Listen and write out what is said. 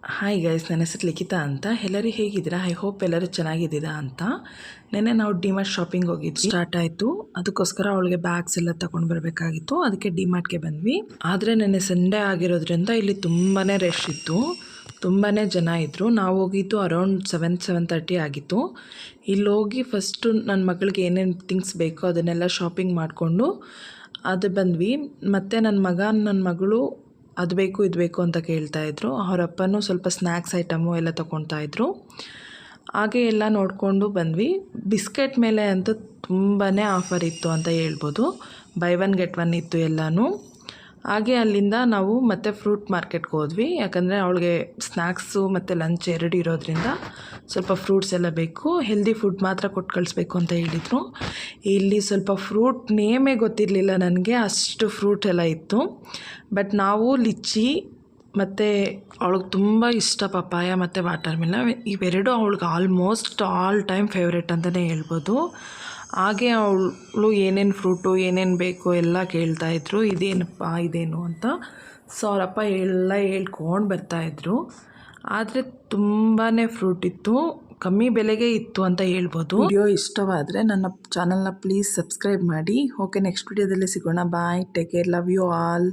Hi guys, ನನ್ನ ಹೆಸರು ಲಿಖಿತಾ ಅಂತ. ಎಲ್ಲರೂ ಹೇಗಿದ್ದೀರಾ? ಐ ಹೋಪ್ ಎಲ್ಲರೂ ಚೆನ್ನಾಗಿದ್ದೀರಾ ಅಂತ. ನೆನ್ನೆ ನಾವು ಡಿಮಾರ್ಟ್ ಶಾಪಿಂಗ್ ಹೋಗಿದ್ವಿ. ಸ್ಟಾರ್ಟ್ ಆಯಿತು. ಅದಕ್ಕೋಸ್ಕರ ಅವಳಿಗೆ ಬ್ಯಾಗ್ಸ್ ಎಲ್ಲ ತೊಗೊಂಡು ಬರಬೇಕಾಗಿತ್ತು. ಅದಕ್ಕೆ ಡಿಮಾರ್ಟ್ಗೆ ಬಂದ್ವಿ. ಆದರೆ ನೆನ್ನೆ ಸಂಡೇ ಆಗಿರೋದ್ರಿಂದ ಇಲ್ಲಿ ತುಂಬಾ ರಶ್ ಇತ್ತು, ತುಂಬಾ ಜನ ಇದ್ದರು. ನಾವು ಹೋಗಿದ್ದು ಅರೌಂಡ್ 7:30 ಆಗಿತ್ತು. ಇಲ್ಲಿ ಹೋಗಿ ಫಸ್ಟು ನನ್ನ ಮಗಳಿಗೆ ಏನೇನು ಥಿಂಗ್ಸ್ ಬೇಕೋ ಅದನ್ನೆಲ್ಲ ಶಾಪಿಂಗ್ ಮಾಡಿಕೊಂಡು ಅದು ಬಂದ್ವಿ. ಮತ್ತು ನನ್ನ ಮಗಳು ಅದು ಬೇಕು ಇದು ಬೇಕು ಅಂತ ಕೇಳ್ತಾಯಿದ್ರು. ಅವರಪ್ಪನೂ ಸ್ವಲ್ಪ ಸ್ನ್ಯಾಕ್ಸ್ ಐಟಮು ಎಲ್ಲ ತೊಗೊಳ್ತಾಯಿದ್ರು. ಹಾಗೆ ಎಲ್ಲ ನೋಡಿಕೊಂಡು ಬಂದ್ವಿ. ಬಿಸ್ಕೆಟ್ ಮೇಲೆ ಅಂತೂ ತುಂಬಾ ಆಫರ್ ಇತ್ತು ಅಂತ ಹೇಳ್ಬೋದು. ಬೈ ಒನ್ ಗೆಟ್ ಒನ್ ಇತ್ತು ಎಲ್ಲನೂ. ಹಾಗೆ ಅಲ್ಲಿಂದ ನಾವು ಮತ್ತೆ ಫ್ರೂಟ್ ಮಾರ್ಕೆಟ್ಗೆ ಹೋದ್ವಿ. ಯಾಕಂದರೆ ಅವಳಿಗೆ ಸ್ನ್ಯಾಕ್ಸು ಮತ್ತು ಲಂಚ್ ಎರಡು ಇರೋದ್ರಿಂದ ಸ್ವಲ್ಪ ಫ್ರೂಟ್ಸ್ ಎಲ್ಲ ಬೇಕು. ಹೆಲ್ದಿ ಫುಡ್ ಮಾತ್ರ ಕೊಟ್ಟು ಕಳಿಸ್ಬೇಕು ಅಂತ ಹೇಳಿದರು. ಇಲ್ಲಿ ಸ್ವಲ್ಪ ಫ್ರೂಟ್ ನೇಮೇ ಗೊತ್ತಿರಲಿಲ್ಲ ನನಗೆ, ಅಷ್ಟು ಫ್ರೂಟ್ ಎಲ್ಲ ಇತ್ತು. ಬಟ್ ನಾವು ಲಿಚ್ಚಿ ಮತ್ತು ಅವಳಿಗೆ ತುಂಬ ಇಷ್ಟ ಪಪಾಯ ಮತ್ತು ವಾಟರ್ ಮೆಲನ್, ಇವೆರಡು ಅವಳಿಗೆ ಆಲ್ಮೋಸ್ಟ್ ಆಲ್ ಟೈಮ್ ಫೇವ್ರೇಟ್ ಅಂತಲೇ ಹೇಳ್ಬೋದು. ಹಾಗೆ ಅವಳು ಏನೇನು ಫ್ರೂಟು ಏನೇನು ಬೇಕು ಎಲ್ಲ ಕೇಳ್ತಾಯಿದ್ರು, ಇದೇನಪ್ಪ ಇದೇನು ಅಂತ. ಸೊ ಅವರಪ್ಪ ಎಲ್ಲ ಹೇಳ್ಕೊಂಡು ಬರ್ತಾಯಿದ್ರು. ಆದರೆ ತುಂಬಾ ಫ್ರೂಟ್ ಇತ್ತು, ಕಮ್ಮಿ ಬೆಲೆಗೆ ಇತ್ತು ಅಂತ ಹೇಳ್ಬೋದು. ವಿಡಿಯೋ ಇಷ್ಟವಾದರೆ ನನ್ನ ಚಾನಲ್ನ ಪ್ಲೀಸ್ ಸಬ್ಸ್ಕ್ರೈಬ್ ಮಾಡಿ. ಓಕೆ, ನೆಕ್ಸ್ಟ್ ವಿಡಿಯೋದಲ್ಲಿ ಸಿಗೋಣ. Bye, take care, love you all.